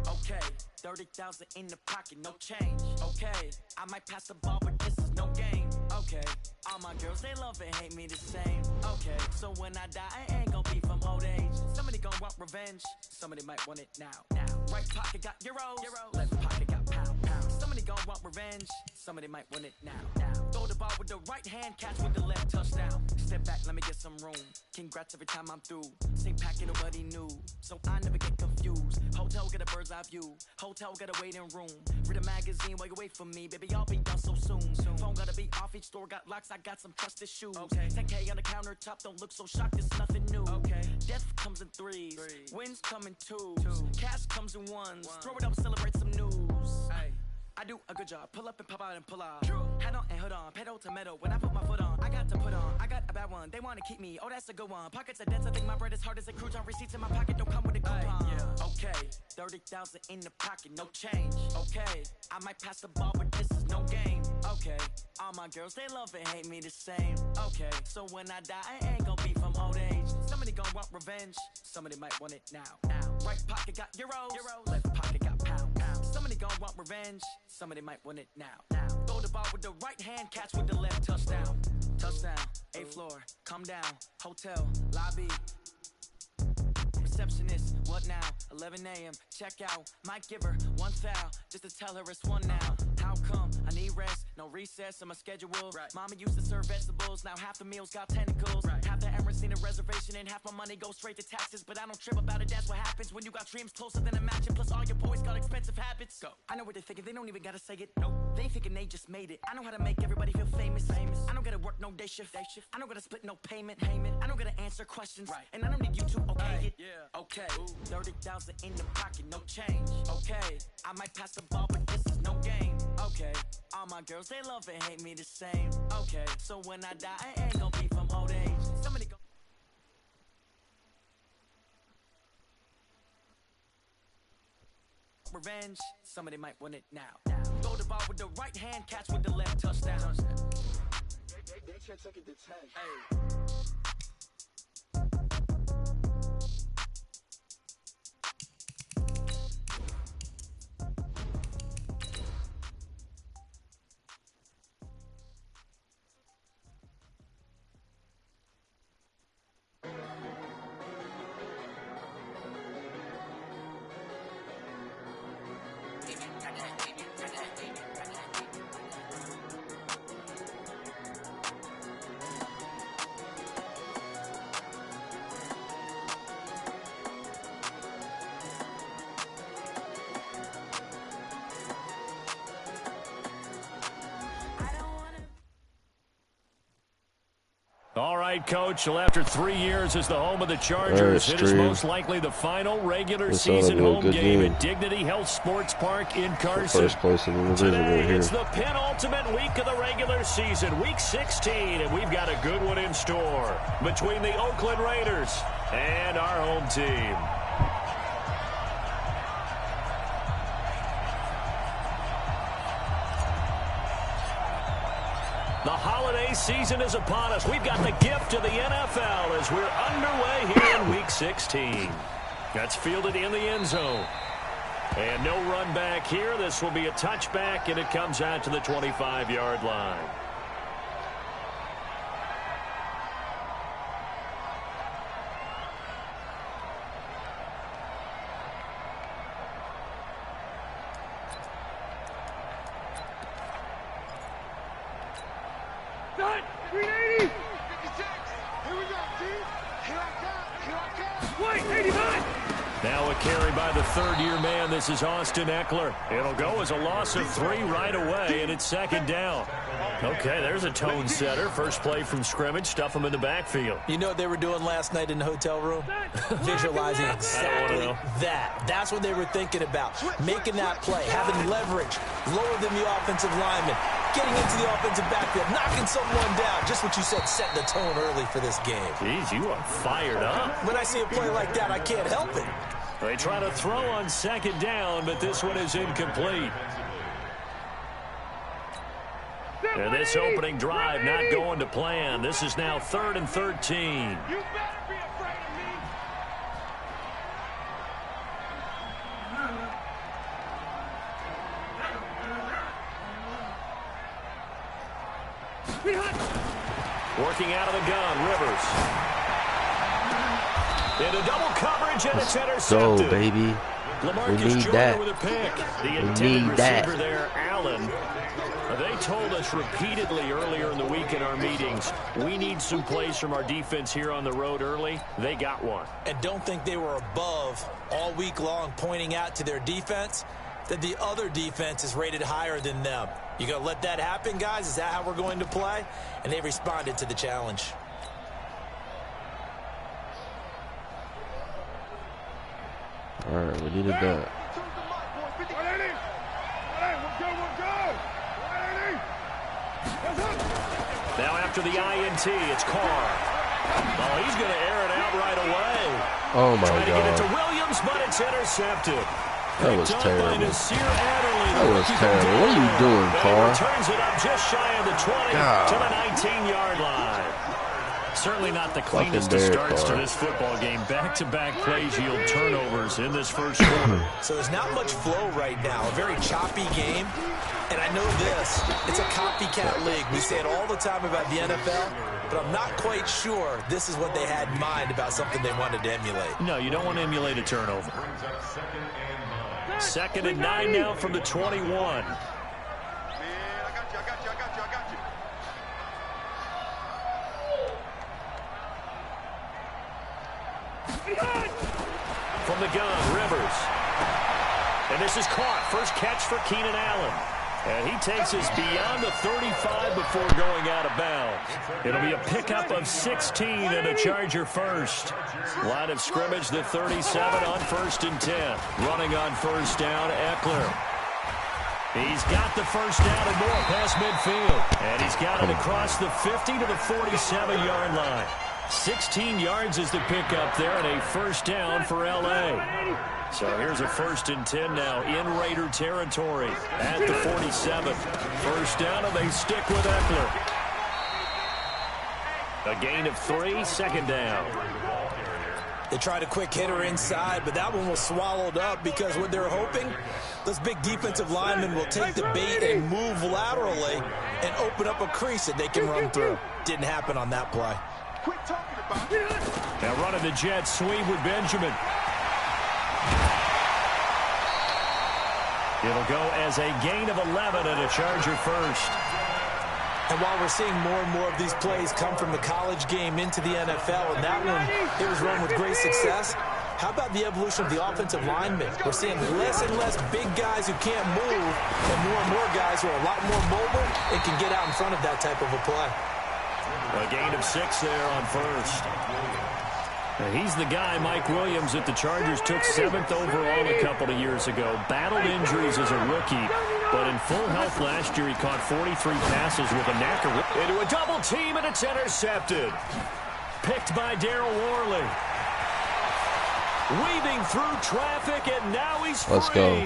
Okay, 30,000 in the pocket, no change. Okay, I might pass the ball, but this is no game. Okay, all my girls, they love and hate me the same. Okay, so when I die, I ain't gonna be from old age. Somebody gonna want revenge, somebody might want it now. Right pocket got euros, left pocket got pound. Somebody gonna want revenge, somebody might want it now. Throw the ball with the right hand, catch with the left, touchdown. Step back, let me get some room. Congrats every time I'm through. Same packet, nobody new, so I never get confused. Hotel get a bird's eye view, hotel got a waiting room. Read a magazine while you wait for me, baby, I'll be done so soon. Phone gotta be off, each store got locks, I got some trusted shoes. 10K on the countertop, don't look so shocked, it's nothing new. Death comes in threes, wins come in twos, cash comes in ones. Throw it up, celebrate some news. I do a good job, pull up and pop out and pull out. Head on and hood on, pedal to metal. When I put my foot on, I got to put on. I got a bad one, they wanna keep me, oh that's a good one. Pockets are dense, I think my bread is hard as a crouton. Receipts in my pocket don't come with a coupon. Okay, 30,000 in the pocket, no change. Okay, I might pass the ball, but this is no game. Okay, all my girls, they love and hate me the same. Okay, so when I die, I ain't gonna be from old age. Somebody gonna want revenge, somebody might want it now. Right pocket got euros, left pocket got pound. Somebody gonna want revenge, somebody might want it now. Throw the ball with the right hand, catch with the left, touchdown. Touchdown, 8th floor, come down, hotel, lobby. Receptionist, what now? 11 a.m. Check out. Might give her one foul just to tell her it's one now. How come? I need rest, no recess in my schedule. Mama used to serve vegetables, now half the meals got tentacles. Half the Emirates need a reservation and half my money goes straight to taxes. But I don't trip about it, that's what happens when you got dreams closer than a matching. Plus all your boys got expensive habits. Go. I know what they're thinking, they don't even gotta say it. Nope. They thinking they just made it. I know how to make everybody feel famous. I don't gotta work no day shift. I don't gotta split no payment. I don't gotta answer questions. And I don't need you to okay it. Okay, 30,000 in the pocket, no change. Okay, I might pass the ball, but this is no game. Okay, all my girls, they love and hate me the same. Okay, so when I die, I ain't gonna be from old age. Somebody go. Revenge, somebody might want it now. Throw the ball with the right hand, catch with the left, touchdown. They took it to 10. All right, Coach. Well, after 3 years as the home of the Chargers, it is most likely the final regular season home game at Dignity Health Sports Park in Carson. First place in the division Today, right here. it's the penultimate week of the regular season, Week 16, and we've got a good one in store between the Oakland Raiders and our home team. The holiday season is upon us. We've got the gift of the NFL as we're underway here in Week 16. That's fielded in the end zone. And no run back here. This will be a touchback, and it comes out to the 25-yard line. Now a carry by the third-year man. This is Austin Eckler. It'll go as a loss of 3 right away, and it's second down. Okay, there's a tone setter. First play from scrimmage. Stuff them in the backfield. You know what they were doing last night in the hotel room? Visualizing exactly that. That's what they were thinking about. Making that play, having leverage, lower than the offensive lineman, getting into the offensive backfield, knocking someone down. Just what you said, setting the tone early for this game. Jeez, you are fired up. When I see a play like that, I can't help it. They try to throw on second down, but this one is incomplete. And this opening drive not going to plan. This is now 3rd and 13. You better be afraid of me. Working out of the gun, Rivers. Into double coverage, and it's intercepted. Go, baby. We need that. With a pick. The we intended need receiver that. there, Allen. They told us repeatedly earlier in the week in our meetings, we need some plays from our defense here on the road early. They got one. And don't think they were above all week long pointing out to their defense that the other defense is rated higher than them. You going to let that happen, guys? Is that how we're going to play? And they responded to the challenge. All right, we needed that. Now after the INT, it's Carr. Oh, he's going to air it out right away. Oh, my Trying to get it to God. Williams, but it's intercepted. That was terrible. That was terrible. What are you doing, Carr? Turns it up just shy of the 20 to the 19-yard line. Certainly not the cleanest of starts to this football game. Back-to-back plays yield turnovers in this first quarter. So there's not much flow right now. A very choppy game. And I know this. It's a copycat league. We say it all the time about the NFL, but I'm not quite sure this is what they had in mind about something they wanted to emulate. No, you don't want to emulate a turnover. 2nd and 9 now from the 21. From the gun, Rivers. And this is caught. First catch for Keenan Allen. And he takes us beyond the 35 before going out of bounds. It'll be a pickup of 16 and a Charger first. Line of scrimmage, the 37 on 1st and 10. Running on first down, Eckler. He's got the first down and more past midfield. And he's got it across the 50 to the 47-yard line. 16 yards is the pickup there and a first down for L.A. So here's a 1st and 10 now in Raider territory at the 47. First down, and they stick with Eckler. A gain of 3, 2nd down. They tried a quick hitter inside, but that one was swallowed up because what they're hoping, those big defensive linemen will take the bait and move laterally and open up a crease that they can run through. Didn't happen on that play. Now running the jet sweep with Benjamin. It'll go as a gain of 11 and a Charger first. And while we're seeing more and more of these plays come from the college game into the NFL, and that one, it was run with great success, how about the evolution of the offensive linemen? We're seeing less and less big guys who can't move and more guys who are a lot more mobile and can get out in front of that type of a play. A gain of 6 there on first. Now he's the guy, Mike Williams, that the Chargers took 7th overall a couple of years ago. Battled injuries as a rookie, but in full health last year, he caught 43 passes with a knacker. Into a double team, and it's intercepted. Picked by Darryl Worley. Weaving through traffic, and now he's free. Let's go.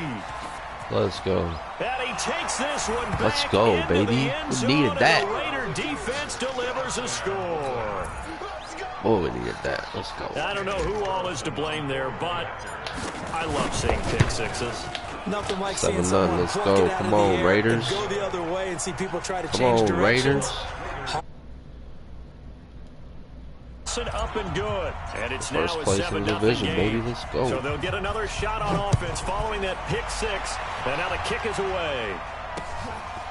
Let's go. And he takes this one back. Let's go, baby. We needed that. The Raider defense delivers a score. Oh, we needed that. Let's go. I don't know who all is to blame there, but I love seeing pick sixes. Nothing like 7-0. seeing someone Let's pluck go. it out Come of the on, air Raiders. and go the other way and see people try to Come change on, directions. Raiders. Up and good. And it's First now a place in the 7-0 division, game. baby. Let's go. So they'll get another shot on offense following that pick six. And now the kick is away.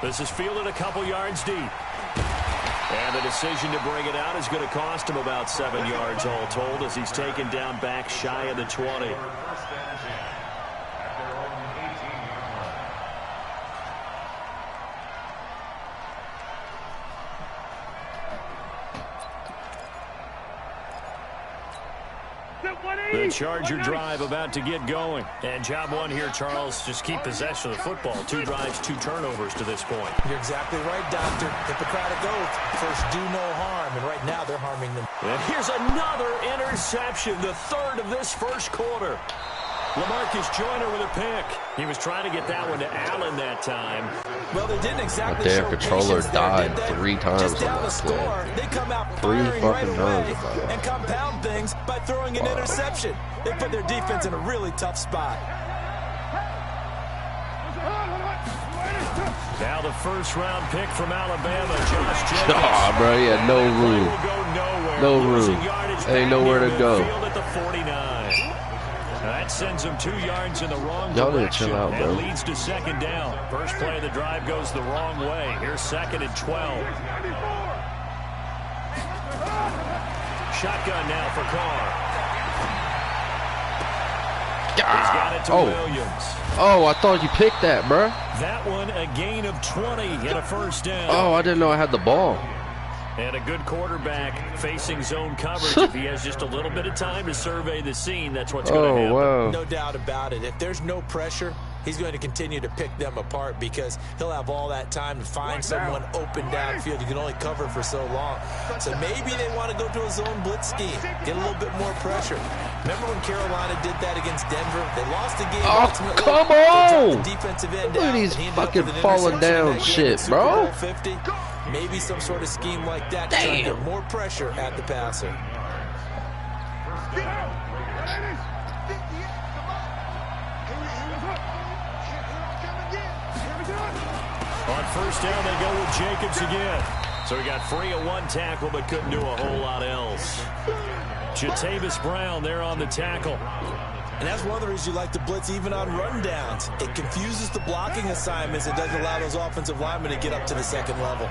This is fielded a couple yards deep. And the decision to bring it out is going to cost him about 7 yards all told as he's taken down back shy of the 20. The Charger drive about to get going. And job one here, Charles, just keep possession of the football. 2 drives, 2 turnovers to this point. You're exactly right, Doctor. Hippocratic oath. First, do no harm. And right now, they're harming them. And here's another interception, the 3rd of this first quarter. LaMarcus Joyner with a pick. He was trying to get that one to Allen that time. Well, they didn't exactly Their show controller patience died there, did they? 3 times Just on down that the score. play. They come out 3 firing right fucking away times. and compound things by throwing an interception. They put their defense in a really tough spot. Now the first-round pick from Alabama, Josh Jacobs. Oh, bro, he had no room. No room. Ain't nowhere to go. At the 49. That sends him 2 yards in the wrong Y'all need to direction. chill out, bro. That leads to second down. First play of the drive goes the wrong way. Here's second and 12. Shotgun now for Carr. He's got it to Williams. Oh, I thought you picked that, bro. That one a gain of 20 and a first down. Oh, I didn't know I had the ball. And a good quarterback facing zone coverage. If he has just a little bit of time to survey the scene, that's what's going to happen. Wow. No doubt about it. If there's no pressure, he's going to continue to pick them apart because he'll have all that time to find someone open downfield. You can only cover for so long. So maybe they want to go to a zone blitz scheme, get a little bit more pressure. Remember when Carolina did that against Denver? They lost the game. Oh, ultimately. come on! The defensive end Look at these fucking falling down shit, bro. 50. Maybe some sort of scheme like that to try to get more pressure at the passer. On first down, they go with Jacobs again. So he got free of one tackle, but couldn't do a whole lot else. Jatavis Brown there on the tackle. And that's one of the reasons you like to blitz even on rundowns. It confuses the blocking assignments. It doesn't allow those offensive linemen to get up to the second level.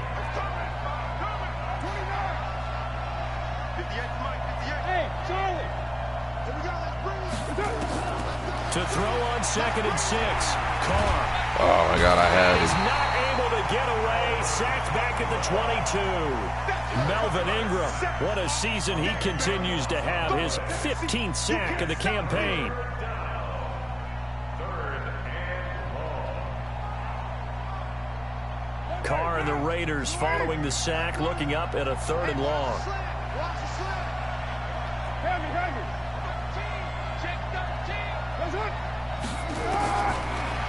To throw on second and 6. Carr. Oh, my God, I had He's it. not able to get away. Sacked back at the 22. Melvin Ingram, what a season he continues to have. His 15th sack of the campaign. Carr and the Raiders following the sack, looking up at a 3rd and long.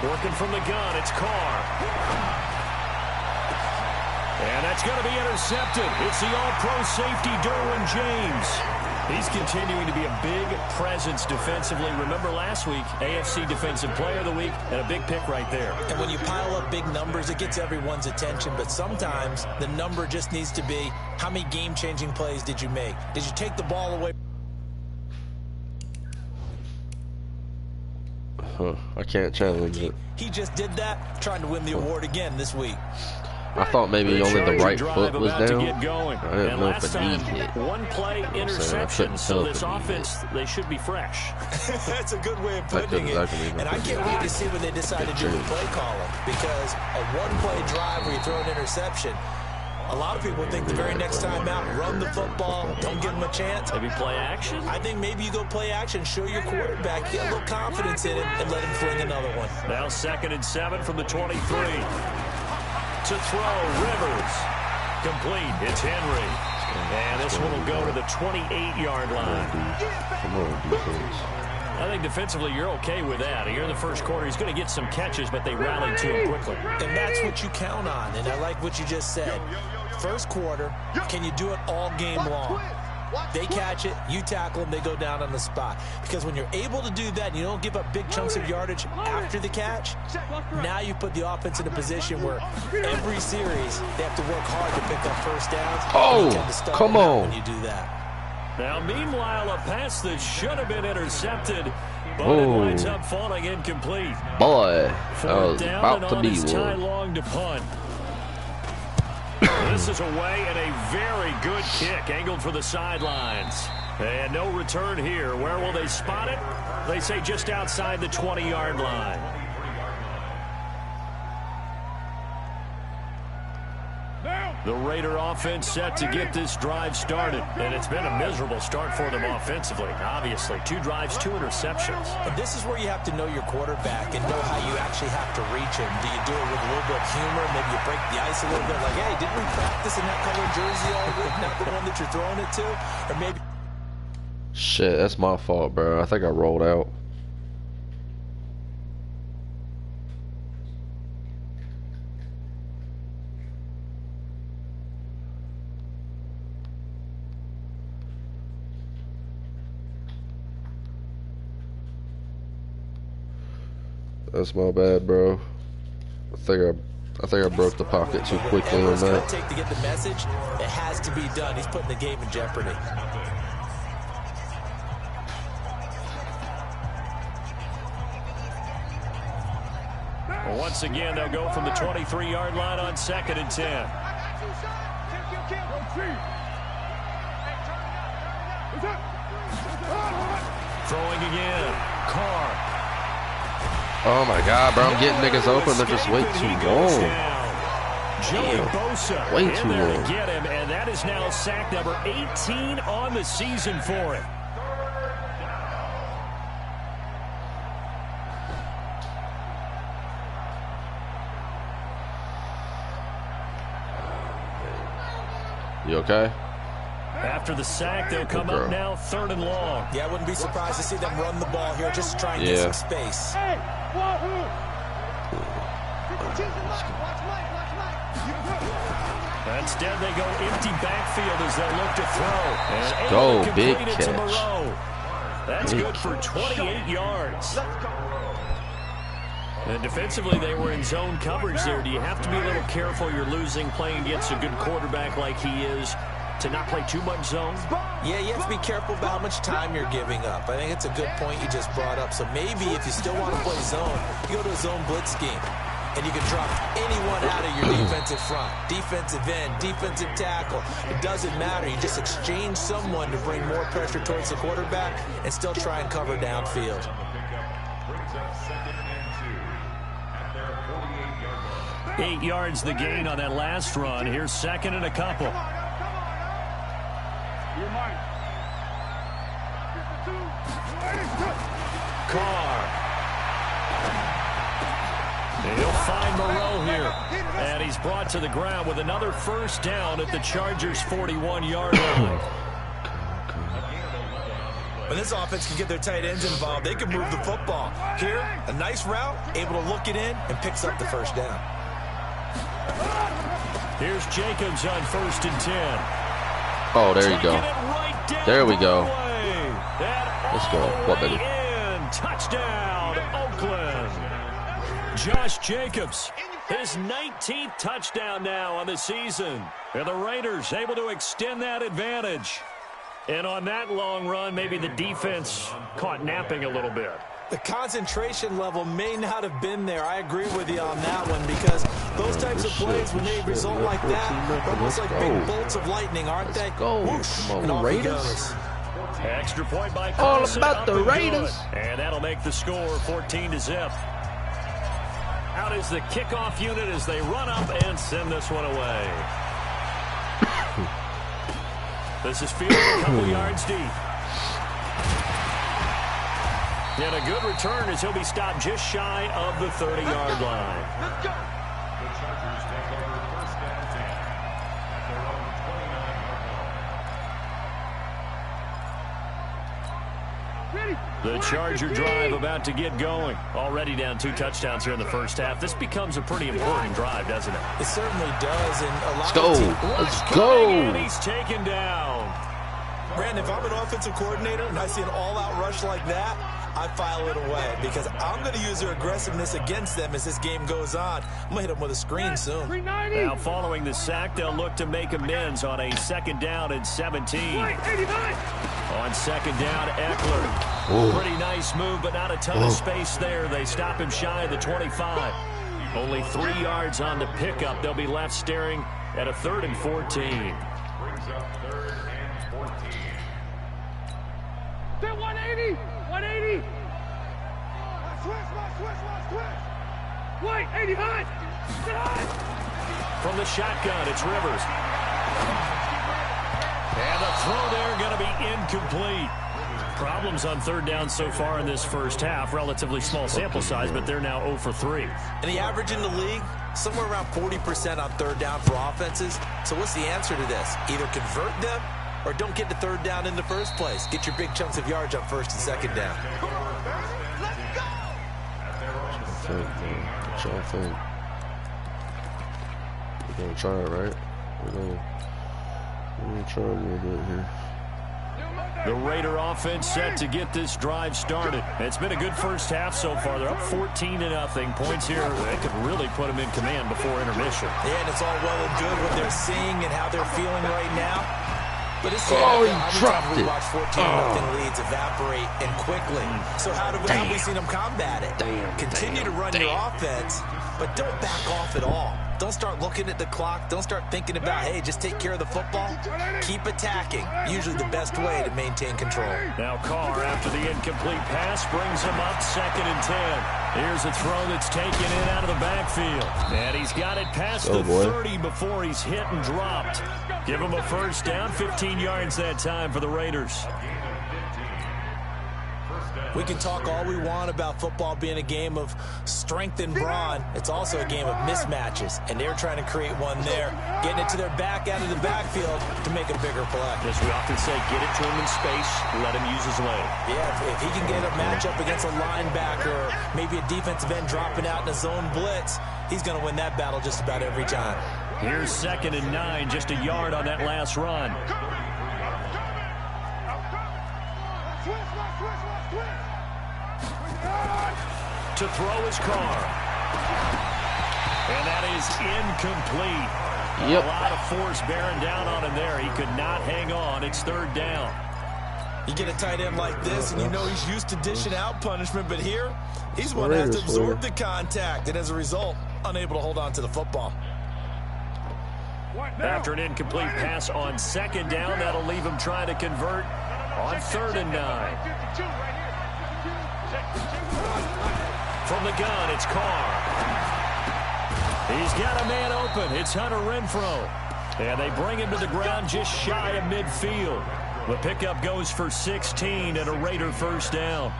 Working from the gun, it's Carr. And that's going to be intercepted. It's the all-pro safety, Derwin James. He's continuing to be a big presence defensively. Remember last week, AFC Defensive Player of the Week, and a big pick right there. And when you pile up big numbers, it gets everyone's attention. But sometimes the number just needs to be, how many game-changing plays did you make? Did you take the ball away? I can't challenge it. He just did that, trying to win the award again this week. I thought maybe only the right foot was down. I didn't know if a knee hit. One play interception, so this offense, they should be fresh. That's a good way of putting it. And I can't wait to see when they decide to do the play column, because a one-play drive where you throw an interception, a lot of people think the very next time out, run the football, don't give them a chance. Maybe play action? I think maybe you go play action, show your quarterback, get a little confidence in him, and let him fling another one. Now 2nd and 7 from the 23. To throw, Rivers. Complete, it's Henry. And this one will go to the 28-yard line. Come on, defense. I think defensively you're okay with that. Here in the first quarter, he's going to get some catches, but they rallied to him quickly. And that's what you count on, and I like what you just said. First quarter, can you do it all game long? They catch it, you tackle them, they go down on the spot. Because when you're able to do that and you don't give up big chunks of yardage after the catch, now you put the offense in a position where every series they have to work hard to pick up first downs. Oh, come on. When you do that. Now, meanwhile, a pass that should have been intercepted, but it winds up falling incomplete. Boy, that was down about to be Ty one. Long to punt. This is away and a very good kick, angled for the sidelines. And no return here. Where will they spot it? They say just outside the 20-yard line. The Raider offense set to get this drive started, and it's been a miserable start for them offensively. Obviously, 2 drives, 2 interceptions. And this is where you have to know your quarterback and know how you actually have to reach him. Do you do it with a little bit of humor? Maybe you break the ice a little bit, like, hey, didn't we practice in that color jersey all week, not the one that you're throwing it to? Or maybe... Shit, that's my fault, bro. I think I rolled out. That's my bad, bro. I think I broke the pocket too quickly on that. Take to get the message, it has to be done. He's putting the game in jeopardy. Well, once again, they'll go from the 23-yard line on 2nd and 10. Throwing again. Carr. Oh my God, bro! I'm getting niggas open. They're just way too long. Joey Bosa way in too there long to get him, and that is now sack number 18 on the season for him. You okay? After the sack, they'll come up now 3rd and long. Yeah, I wouldn't be surprised to see them run the ball here, just to try and get some space. Instead, they go empty backfield as they look to throw. And go, big catch. That's big good for 28 yards. And defensively, they were in zone coverage there. Do you have to be a little careful? You're losing playing against a good quarterback like he is to not play too much zone? Yeah, you have to be careful about how much time you're giving up. I think it's a good point you just brought up. So maybe if you still want to play zone, you go to a zone blitz scheme. And you can drop anyone out of your defensive front, defensive end, defensive tackle. It doesn't matter. You just exchange someone to bring more pressure towards the quarterback and still try and cover downfield. 8 yards the gain on that last run. Here's 2nd and a couple. Carr. He'll find Moreau here. And he's brought to the ground with another first down at the Chargers' 41-yard line. When this offense can get their tight ends involved, they can move the football. Here, a nice route, able to look it in, and picks up the first down. Here's Jacobs on 1st and 10. Oh, there you go. Right there we go. Let's go. What, baby? Touchdown, Oakland. Josh Jacobs, his 19th touchdown now on the season. And the Raiders able to extend that advantage. And on that long run, maybe the defense caught napping a little bit. The concentration level may not have been there. I agree with you on that one because those types of plays, when they result like that, are almost like big bolts of lightning, aren't they? Whoosh, come on, Raiders. Extra point by all Carson, about the Raiders. And that'll make the score 14-0. Out is the kickoff unit as they run up and send this one away. This is fielded a couple yards deep. And a good return as he'll be stopped just shy of the 30-yard line. Let's go. The Chargers take over 1st and 10 at their own 29-yard line. The Charger drive about to get going. Already down 2 touchdowns here in the first half. This becomes a pretty important drive, doesn't it? It certainly does. And a lot Let's go. Let's go. And he's taken down. Brandon, if I'm an offensive coordinator and I see an all-out rush like that, I file it away because I'm going to use their aggressiveness against them as this game goes on. I'm going to hit them with a screen soon. Now, following the sack, they'll look to make amends on a 2nd down and 17. On 2nd down, Eckler. Ooh. Pretty nice move, but not a ton of space there. They stop him shy of the 25. Only 3 yards on the pickup. They'll be left staring at a 3rd and 14. Brings up 3rd and 14. 180! 180! Switch! Wait, 80 high! Get high! From the shotgun, it's Rivers. And the throw there going to be incomplete. Problems on 3rd down so far in this first half. Relatively small sample size, but they're now 0 for 3. And the average in the league, somewhere around 40% on 3rd down for offenses. So what's the answer to this? Either convert them or don't get to 3rd down in the first place. Get your big chunks of yards on 1st and 2nd down. What y'all think? We're going to try it, right? We're going to try a little bit here. The Raider offense set to get this drive started. It's been a good first half so far. They're up 14-0. Points here, they could really put them in command before intermission. Yeah, and it's all well and good what they're seeing and how they're feeling right now. But it's he dropped it. We watch 14-0 leads evaporate and quickly. So how have we seen them combat it? Continue to run your offense, but don't back off at all. Don't start looking at the clock. Don't start thinking about, hey, just take care of the football. Keep attacking. Usually the best way to maintain control. Now Carr, after the incomplete pass, brings him up 2nd and 10. Here's a throw that's taken in out of the backfield. And he's got it past the 30 before he's hit and dropped. Give him a first down, 15 yards that time for the Raiders. We can talk all we want about football being a game of strength and brawn. It's also a game of mismatches, and they're trying to create one there, getting it to their back out of the backfield to make a bigger play. As we often say, get it to him in space, let him use his leg. Yeah, if he can get a matchup against a linebacker or maybe a defensive end dropping out in a zone blitz, he's going to win that battle just about every time. Here's 2nd and 9, just a yard on that last run. To throw his Carr. And that is incomplete. Yep. A lot of force bearing down on him there. He could not hang on. It's 3rd down. You get a tight end like this, and you know he's used to dishing out punishment, but here, he's going to have to absorb the contact, and as a result, unable to hold on to the football. After an incomplete pass on 2nd down, that'll leave him trying to convert on 3rd and 9. From the gun, it's Carr. He's got a man open. It's Hunter Renfrow. And they bring him to the ground just shy of midfield. The pickup goes for 16 and a Raider first down.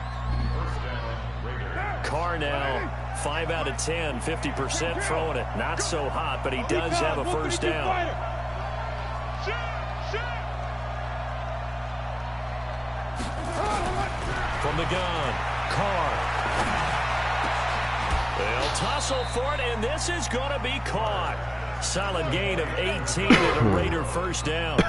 Carr now 5 out of 10, 50% throwing it. Not so hot, but he does have a first down. From the gun, Carr. They'll tussle for it, and this is going to be caught. Solid gain of 18 and a Raider first down.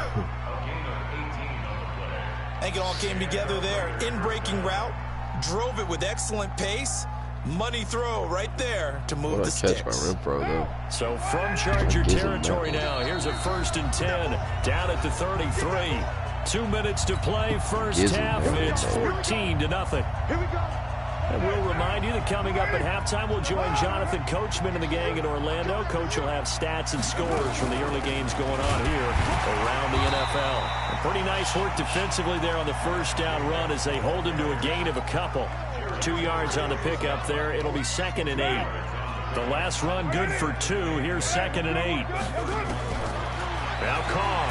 I think it all came together there. In-breaking route, drove it with excellent pace. Money throw right there to move the sticks. Catch by Renfrow, though. So from Charger territory now, here's a 1st and 10 down at the 33. 2 minutes to play, first half. It's 14-0. Here we go. And we'll remind you that coming up at halftime, we'll join Jonathan Coachman and the gang in Orlando. Coach will have stats and scores from the early games going on here around the NFL. And pretty nice work defensively there on the first down run as they hold him to a gain of a couple. 2 yards on the pickup there. It'll be 2nd and 8. The last run good for 2. Here's 2nd and 8. Now Carr.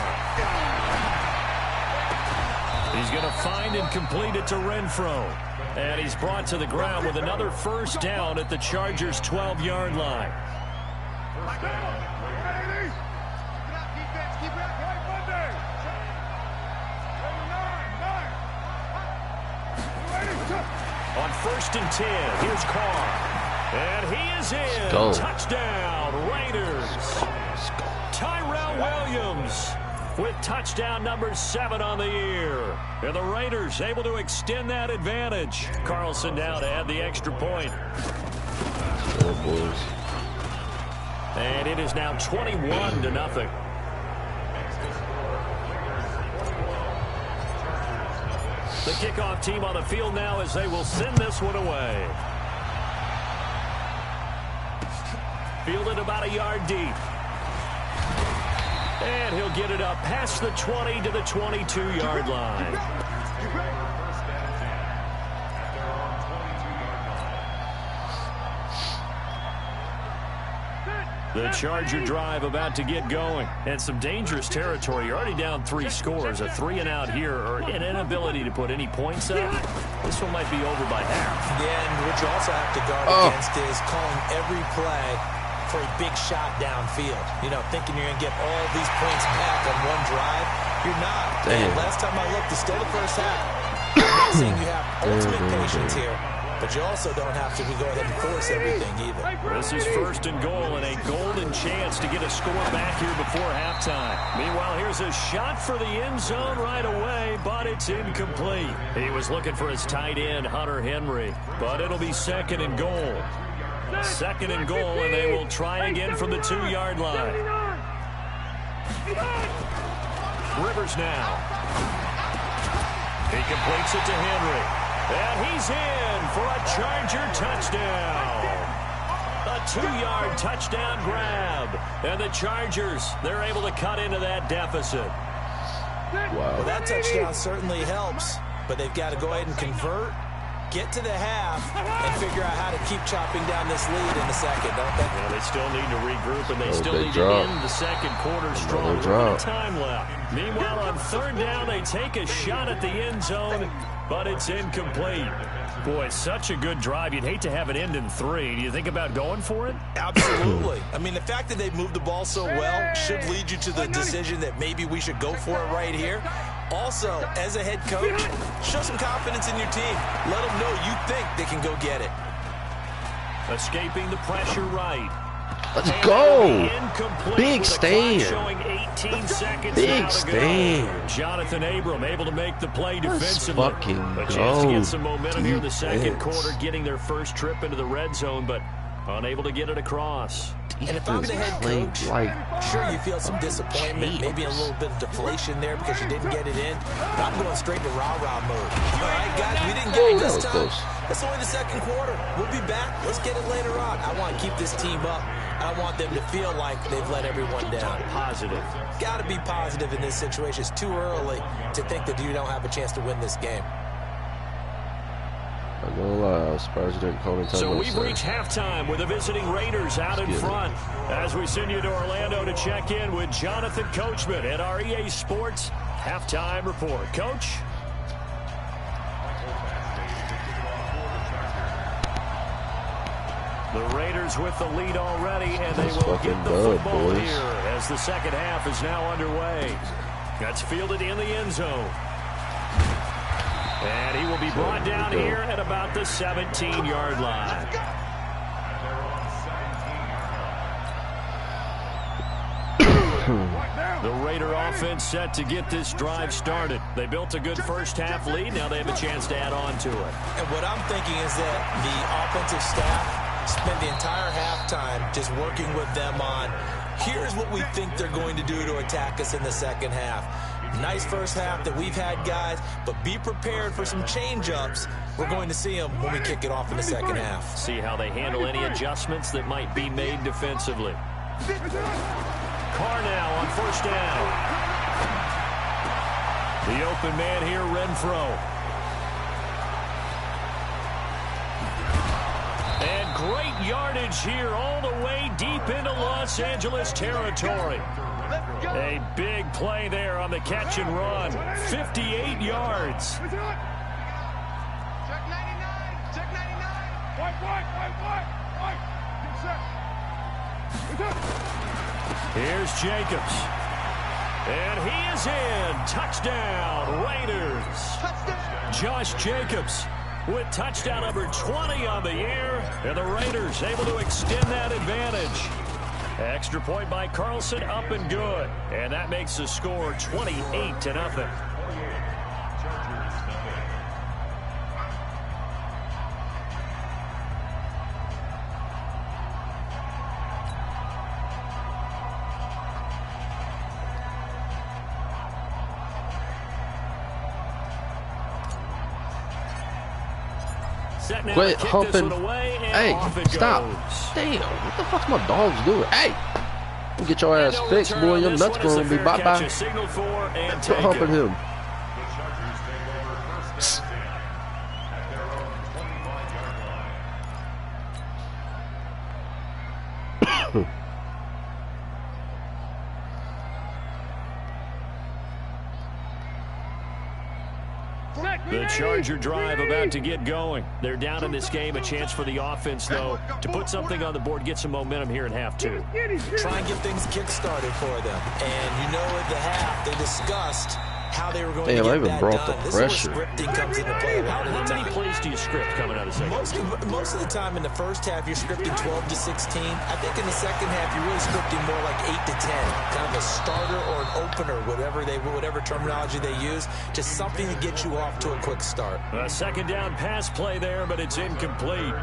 He's going to find and complete it to Renfrow. And he's brought to the ground with another first down at the Chargers' 12-yard line. On 1st and 10, here's Carr. And he is in. Touchdown, Raiders. Tyrell Williams with touchdown number 7 on the year. And the Raiders able to extend that advantage. Carlson now to add the extra point. Oh, boys. And it is now 21-0. The kickoff team on the field now as they will send this one away. Fielded about a yard deep. And he'll get it up past the 20 to the 22-yard line. The Charger drive about to get going. And some dangerous territory. You're already down 3 scores. A 3-and-out here, or an inability to put any points up. This one might be over by half. Yeah, and what you also have to guard against is calling every play for a big shot downfield. You know, thinking you're going to get all these points back on one drive. You're not. And last time I looked, it's still the first half. I'm not saying you have ultimate patience here, but you also don't have to go ahead and force everything either. This is 1st and goal and a golden chance to get a score back here before halftime. Meanwhile, here's a shot for the end zone right away, but it's incomplete. He was looking for his tight end, Hunter Henry, but it'll be 2nd and goal. 2nd and goal, and they will try again from the 2-yard line. Rivers now. He completes it to Henry. And he's in for a Charger touchdown. A 2-yard touchdown grab. And the Chargers, they're able to cut into that deficit. Wow. Well, that touchdown certainly helps, but they've got to go ahead and convert, get to the half, and figure out how to keep chopping down this lead in the second, don't they? Yeah, they still need to regroup, and they still need to end the second quarter strong. Time left. Meanwhile, on 3rd down, they take a shot at the end zone, but it's incomplete. Boy, such a good drive. You'd hate to have it end in 3. Do you think about going for it? Absolutely. I mean, the fact that they've moved the ball so well should lead you to the decision that maybe we should go for it right here. Also, as a head coach, show some confidence in your team. Let them know you think they can go get it. Escaping the pressure right. Let's go. Big stand. Big stand. Jonathan Abram able to make the play defensively. Let's fucking a chance to get some momentum here in the 2nd quarter, getting their first trip into the red zone, but unable to get it across. And if I'm the head coach, sure, you feel some disappointment, maybe a little bit of deflation there because you didn't get it in. But I'm going straight to rah-rah mode. All right, guys, we didn't get it this time. It's only the 2nd quarter. We'll be back. Let's get it later on. I want to keep this team up. I want them to feel like they've let everyone down. Positive. Got to be positive in this situation. It's too early to think that you don't have a chance to win this game. I'm gonna lie, I was surprised you didn't call me. So we've reached halftime with the visiting Raiders out in front. As we send you to Orlando to check in with Jonathan Coachman at our EA Sports Halftime Report. Coach? The Raiders with the lead already, and they will get the football here as the 2nd half is now underway. That's fielded in the end zone. And he will be brought down here at about the 17-yard line. The Raider offense set to get this drive started. They built a good first half lead. Now they have a chance to add on to it. And what I'm thinking is that the offensive staff spent the entire halftime just working with them on, here's what we think they're going to do to attack us in the 2nd half. Nice first half that we've had, guys, but be prepared for some change-ups. We're going to see them when we kick it off in the 2nd half. See how they handle any adjustments that might be made defensively. Carr now on 1st down. The open man here, Renfro. And great yardage here all the way deep into Los Angeles territory. A big play there on the catch and run. 58 yards. Check 99. Check 99. White. Get set. Here's Jacobs. And he is in. Touchdown, Raiders. Touchdown. Josh Jacobs with touchdown number 20 on the year. And the Raiders able to extend that advantage. Extra point by Carlson, up and good. And that makes the score 28-0. Quit humping. Hey, stop. Damn, what the fuck's my dogs doing? Hey, we'll get your ass fixed, boy. Your nuts gonna be bye-bye. Quit humping him. The Charger drive about to get going. They're down in this game. A chance for the offense, though, to put something on the board, get some momentum here in half 2. Try and get things kick-started for them. And you know at the half they discussed how they were going to get that done. This is where scripting comes into play a lot of the time. How many plays do you script coming out of the second? Most of the time in the first half, you're scripting 12 to 16. I think in the second half, you're really scripting more like 8 to 10. Kind of a starter or an opener, whatever terminology they use. Just something to get you off to a quick start. A second down pass play there, but it's incomplete.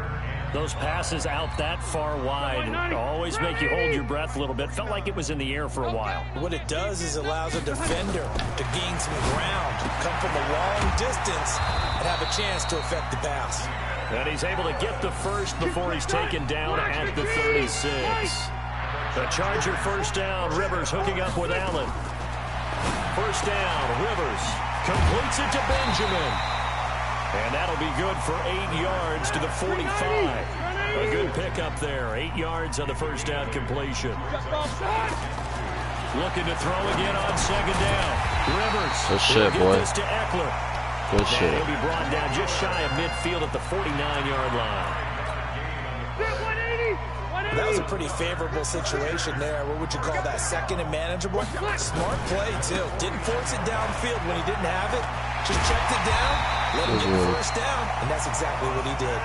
Those passes out that far wide always make you hold your breath a little bit. Felt like it was in the air for a while. What it does is allows a defender to gain some ground, come from a long distance, and have a chance to affect the pass. And he's able to get the first before he's taken down at the 36. The Charger first down. Rivers hooking up with Allen. First down, Rivers completes it to Benjamin. And that'll be good for 8 yards to the 45. A good pickup there. 8 yards on the first down completion. Looking to throw again on second down. Rivers. Good shit, boy. This to Eckler. Good shit. He'll be brought down just shy of midfield at the 49-yard line. That was a pretty favorable situation there. What would you call that? Second and manageable? Smart play, too. Didn't force it downfield when he didn't have it. Just checked it down, let him get the first down, and that's exactly what he did.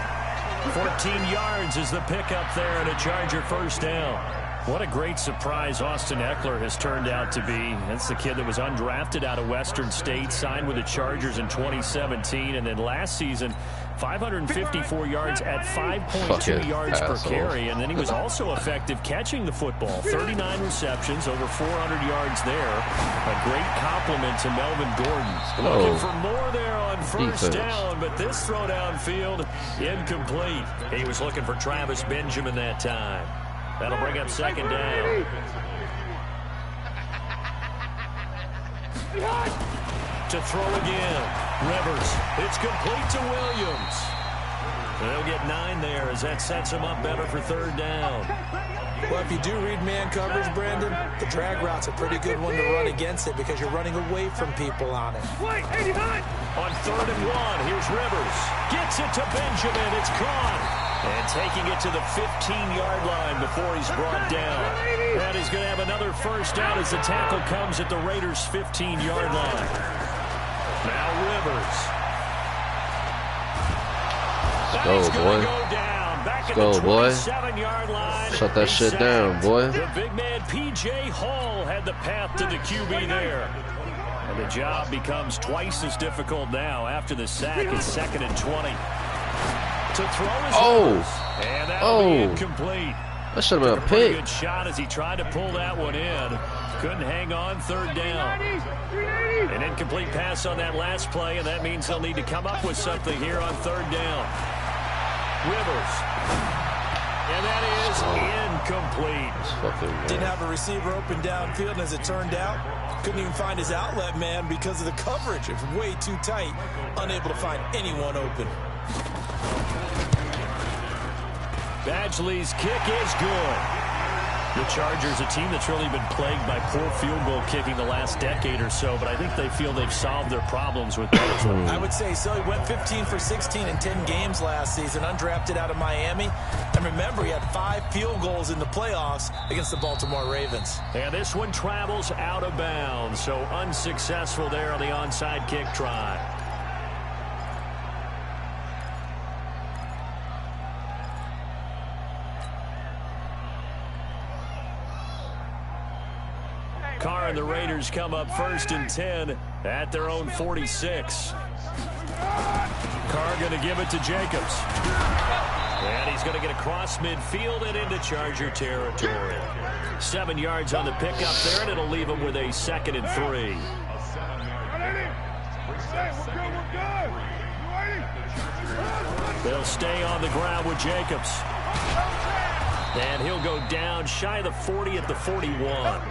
14 yards is the pickup there and a Charger first down. What a great surprise Austin Eckler has turned out to be. That's the kid that was undrafted out of Western State, signed with the Chargers in 2017, and then last season, 554 yards at 5.2 yards per carry, and then he was also effective catching the football. 39 receptions, over 400 yards there. A great compliment to Melvin Gordon. Looking for more there on first down, but this throw downfield, incomplete. He was looking for Travis Benjamin that time. That'll bring up second down. To throw again. Rivers. It's complete to Williams. They'll get 9 there as that sets him up better for third down. Well, if you do read man coverage, Brandon, the drag route's a pretty good one to run against it because you're running away from people on it. On third and 1, here's Rivers. Gets it to Benjamin. It's caught. And taking it to the 15-yard line before he's brought down. And he's going to have another first down as the tackle comes at the Raiders' 15-yard line. Now Rivers. Let's go, boy. Go down. Back Let's go, boy. 27-yard line. Shut that shit down, boy. The big man, P.J. Hall, had the path to the QB there. And the job becomes twice as difficult now after the sack. It's second and 20. To throw his and that'll be incomplete. That should have been a Pretty pick. good shot as he tried to pull that one in. Couldn't hang on third down. An incomplete pass on that last play, and that means they'll need to come up with something here on third down. Rivers. And that is incomplete. Didn't have a receiver open downfield, and as it turned out, couldn't even find his outlet man because of the coverage. It was way too tight, unable to find anyone open. Badgley's kick is good. The Chargers, a team that's really been plagued by poor field goal kicking the last decade or so, but I think they feel they've solved their problems with Badgley. I would say so. He went 15 for 16 in 10 games last season, undrafted out of Miami. And remember, he had 5 field goals in the playoffs against the Baltimore Ravens. And this one travels out of bounds, so unsuccessful there on the onside kick try. Carr and the Raiders come up first and 10 at their own 46. Carr going to give it to Jacobs. And he's going to get across midfield and into Charger territory. 7 yards on the pickup there, and it'll leave him with a second and 3. They'll stay on the ground with Jacobs. And he'll go down shy of the 40 at the 41.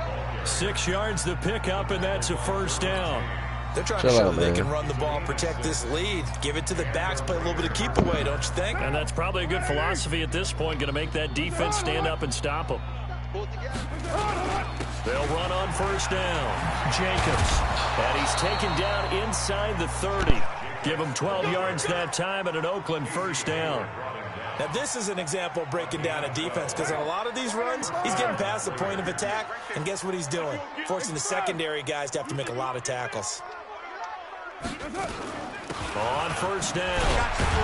6 yards the pickup, and that's a first down. They're trying to show they can run the ball, protect this lead, give it to the backs, play a little bit of keep away, don't you think? And that's probably a good philosophy at this point, going to make that defense stand up and stop them. They'll run on first down. Jacobs, and he's taken down inside the 30. Give him 12 yards that time and an Oakland first down. Now, this is an example of breaking down a defense because on a lot of these runs, he's getting past the point of attack, and guess what he's doing? Forcing the secondary guys to have to make a lot of tackles. On first down,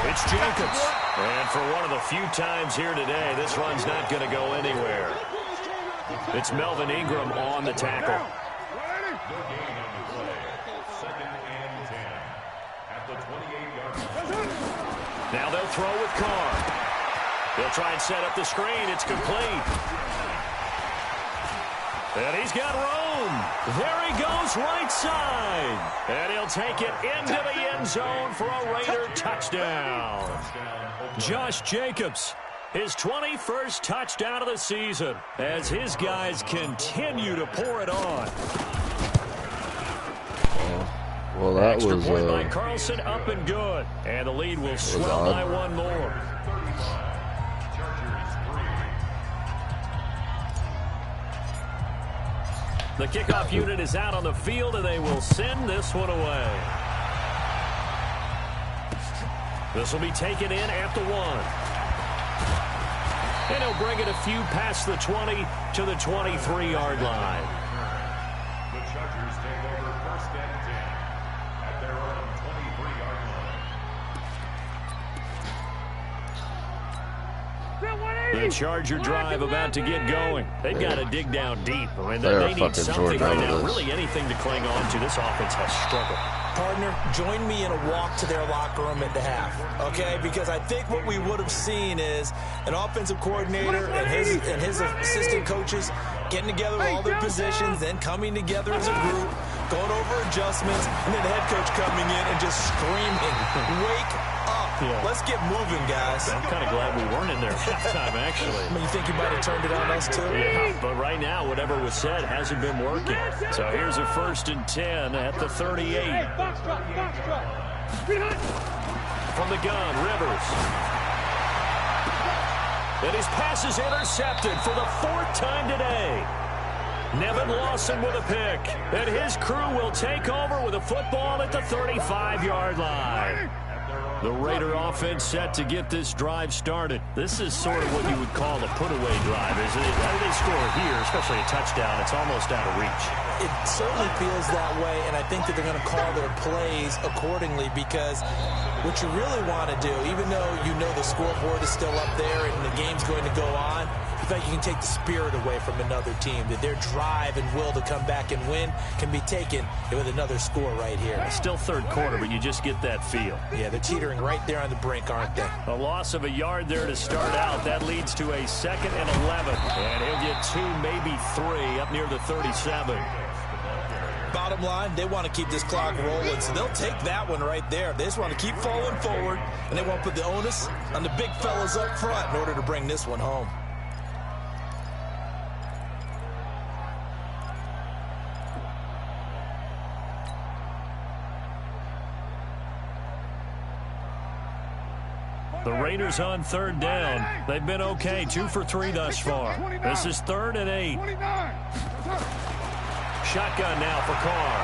it's Jacobs. And for one of the few times here today, this run's not going to go anywhere. It's Melvin Ingram on the tackle. Now they'll throw with Carr. They'll try and set up the screen. It's complete. And he's got room. There he goes, right side. And he'll take it into the end zone for a Raider touchdown. Josh Jacobs, his 21st touchdown of the season, as his guys continue to pour it on. Well, that Extra was point by Carlson, up and good. And the lead will swell by one more. The kickoff unit is out on the field, and they will send this one away. This will be taken in at the 1. And he'll bring it a few past the 20 to the 23-yard line. The Chargers take over first and 10 at their own 23-yard line. The Charger drive about to get going. They've got to dig down deep. I mean, they need something right now. Really anything to cling on to. This offense has struggled. Partner, join me in a walk to their locker room at the half, okay? Because I think what we would have seen is an offensive coordinator and his assistant coaches getting together with all their positions, then coming together as a group, going over adjustments, and then the head coach coming in and just screaming, wake up. Yeah. Let's get moving, guys. I'm kind of glad we weren't in there at halftime, actually. I mean, you think you might have turned it on us, too? Yeah, but right now, whatever was said hasn't been working. So here's a 1st and 10 at the 38. From the gun, Rivers. And his pass is intercepted for the 4th time today. Nevin Lawson with a pick. And his crew will take over with a football at the 35-yard line. The Raider offense set to get this drive started. This is sort of what you would call a put-away drive, isn't it? How do they score here, especially a touchdown? It's almost out of reach. It certainly feels that way, and I think that they're going to call their plays accordingly, because what you really want to do, even though you know the scoreboard is still up there and the game's going to go on, I think you can take the spirit away from another team, that their drive and will to come back and win can be taken with another score right here. It's still 3rd quarter, but you just get that feel. Yeah, they're teetering right there on the brink, aren't they? A loss of a yard there to start out. That leads to a 2nd and 11. And he'll get 2, maybe 3, up near the 37. Bottom line, they want to keep this clock rolling, so they'll take that one right there. They just want to keep falling forward, and they want to put the onus on the big fellas up front in order to bring this one home. The Raiders on 3rd down. They've been okay, 2 for 3 thus far. This is 3rd and 8. Shotgun now for Carr.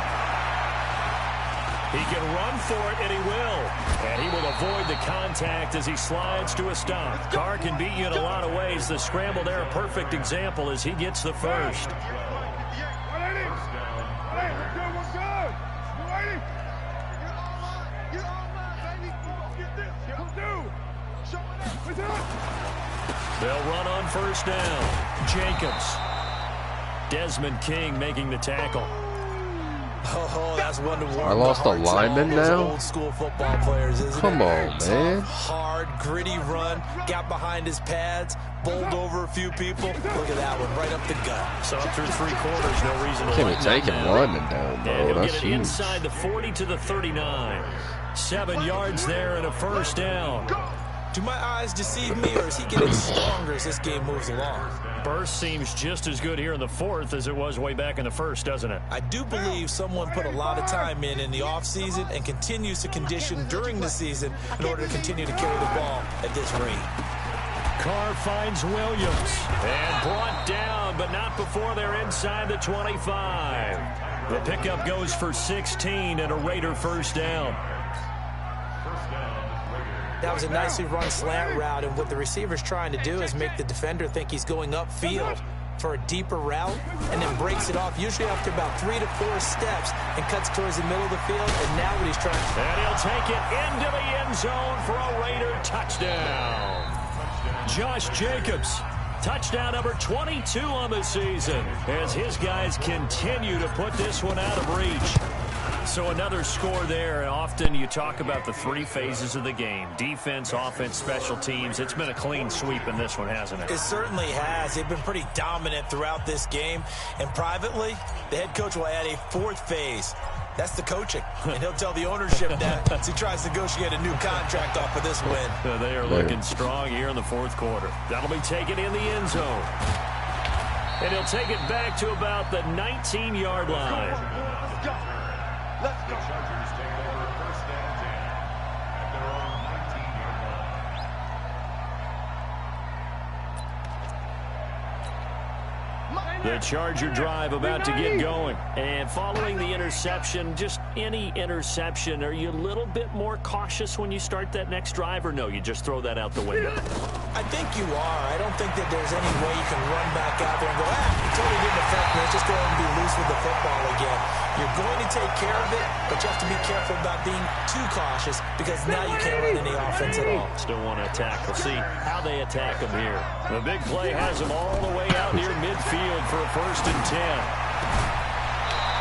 He can run for it, and he will. And he will avoid the contact as he slides to a stop. Carr can beat you in a lot of ways. The scramble there, a perfect example as he gets the first. They'll run on 1st down. Jacobs. Desmond King making the tackle. Oh, that's one to warm. I lost a lineman now? Old school football players, isn't Come it? on, man. Hard, gritty run. Got behind his pads. Bowled over a few people. Look at that one, right up the gut. So through 3 quarters, no reason to Can't let be taking that lineman down, bro. And he'll That's get it huge. inside the 40 to the 39. 7 yards there and a 1st down. Do my eyes deceive me, or is he getting stronger as this game moves along? Burst seems just as good here in the 4th as it was way back in the 1st, doesn't it? I do believe someone put a lot of time in the offseason and continues to condition during the season in order to continue to carry the ball at this rate. Carr finds Williams and brought down, but not before they're inside the 25. The pickup goes for 16 and a Raider 1st down. That was a nicely run slant route, and what the receiver's trying to do is make the defender think he's going upfield. for a deeper route and then breaks it off, usually after about 3 to 4 steps, and cuts towards the middle of the field. And now what he's trying to... And he'll take it into the end zone for a Raider touchdown. Josh Jacobs, touchdown number 22 on the season, as his guys continue to put this one out of reach. So another score there. Often you talk about the 3 phases of the game: defense, offense, special teams. It's been a clean sweep in this one, hasn't it? It certainly has. They've been pretty dominant throughout this game. And privately, the head coach will add a 4th phase. That's the coaching. And he'll tell the ownership that as he tries to negotiate a new contract off of this win. They are looking strong here in the 4th quarter. That'll be taken in the end zone. And he'll take it back to about the 19-yard line. Let's go. Let's go. The Chargers take over first and 10 at their own 19-yard line. The Charger drive about to get going. And following the interception, just any interception, are you a little bit more cautious when you start that next drive, or no, you just throw that out the window? I think you are. I don't think that there's any way you can run back out there and go, it totally didn't affect me. Let's just go ahead and be loose with the football again. You're going to take care of it, but you have to be careful about being too cautious, because now you can't run any offense at all. Still want to attack. We'll see how they attack them here. The big play has them all the way out near midfield for a first and 10.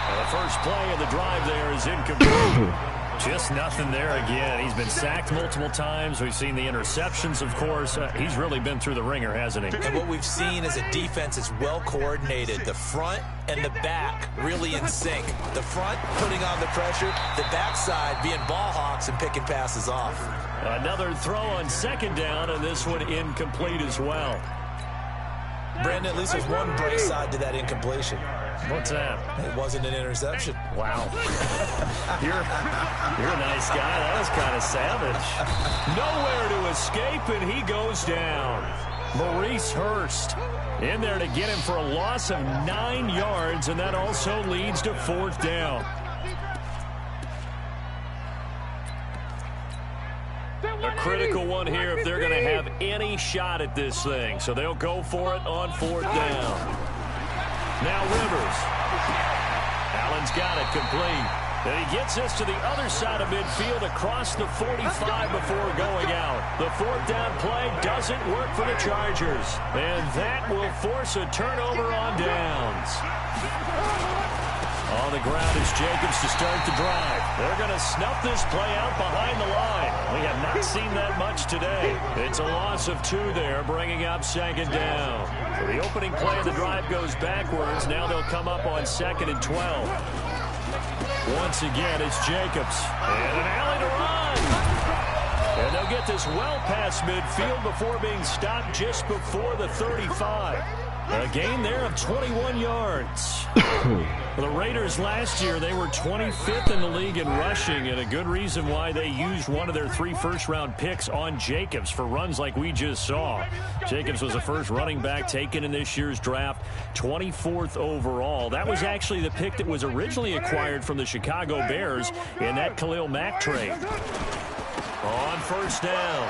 And the first play of the drive there is incomplete. Just nothing there again. He's been sacked multiple times. We've seen the interceptions, of course. He's really been through the ringer, hasn't he? And what we've seen is a defense is well coordinated. The front and the back really in sync. The front putting on the pressure, the backside being ball hawks and picking passes off. Another throw on second down, and this one incomplete as well. Brandon, at least there's one bright side to that incompletion. What's that? It wasn't an interception. Wow. You're a nice guy. That was kind of savage. Nowhere to escape, and he goes down. Maurice Hurst in there to get him for a loss of 9 yards, and that also leads to 4th down. A critical one here if they're going to have any shot at this thing. So they'll go for it on 4th down. Now Rivers. Allen's got it complete. And he gets this to the other side of midfield across the 45 before going out. The 4th down play doesn't work for the Chargers. And that will force a turnover on downs. On the ground is Jacobs to start the drive. They're going to snuff this play out behind the line. We have not seen that much today. It's a loss of 2 there, bringing up 2nd down. So the opening play of the drive goes backwards. Now they'll come up on 2nd and 12. Once again, it's Jacobs. And an alley to run. And they'll get this well past midfield before being stopped just before the 35. A gain there of 21 yards. The Raiders last year, they were 25th in the league in rushing, and a good reason why they used one of their 3 first-round picks on Jacobs for runs like we just saw. Jacobs was the first running back taken in this year's draft, 24th overall. That was actually the pick that was originally acquired from the Chicago Bears in that Khalil Mack trade. On 1st down,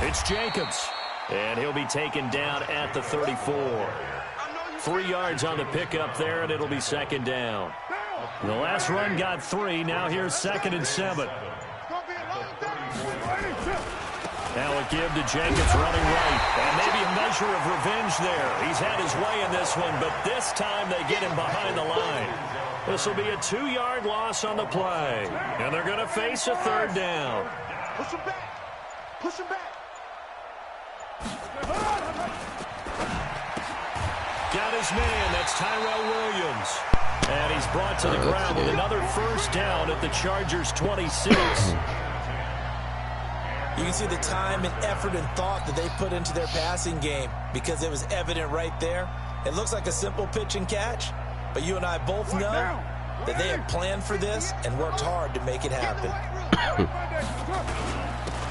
it's Jacobs, and he'll be taken down at the 34. 3 yards on the pickup there, and it'll be 2nd down. The last run got 3. Now here's 2nd and 7. Now a give to Jacobs running right. And maybe a measure of revenge there. He's had his way in this one, but this time they get him behind the line. This will be a 2-yard loss on the play. And they're going to face a 3rd down. Push him back. Push him back. Got his man. That's Tyrell Williams. And he's brought to the ground with another 1st down at the Chargers' 26. You can see the time and effort and thought that they put into their passing game, because it was evident right there. It looks like a simple pitch and catch, but you and I both know that they have planned for this and worked hard to make it happen.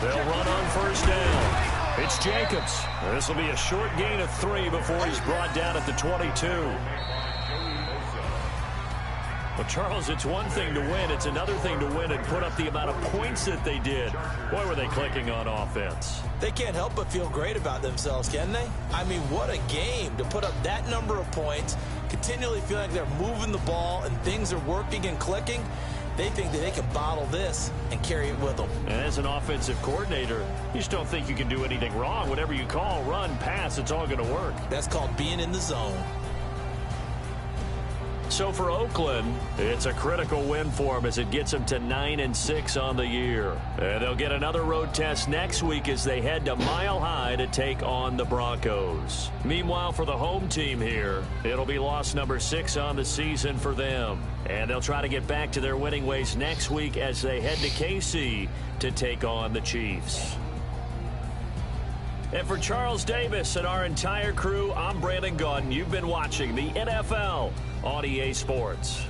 They'll run on 1st down. It's Jacobs. This will be a short gain of 3 before he's brought down at the 22. Well, Charles, it's one thing to win. It's another thing to win and put up the amount of points that they did. Boy, were they clicking on offense. They can't help but feel great about themselves, can they? I mean, what a game to put up that number of points, continually feeling like they're moving the ball and things are working and clicking. They think that they can bottle this and carry it with them. And as an offensive coordinator, you just don't think you can do anything wrong. Whatever you call, run, pass, it's all going to work. That's called being in the zone. So for Oakland, it's a critical win for them as it gets them to 9-6 on the year. And they'll get another road test next week as they head to Mile High to take on the Broncos. Meanwhile, for the home team here, it'll be loss number 6 on the season for them. And they'll try to get back to their winning ways next week as they head to KC to take on the Chiefs. And for Charles Davis and our entire crew, I'm Brandon Gaudin. You've been watching the NFL on EA Sports.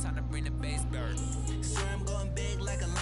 Time to bring the bass bird. So I'm going big like a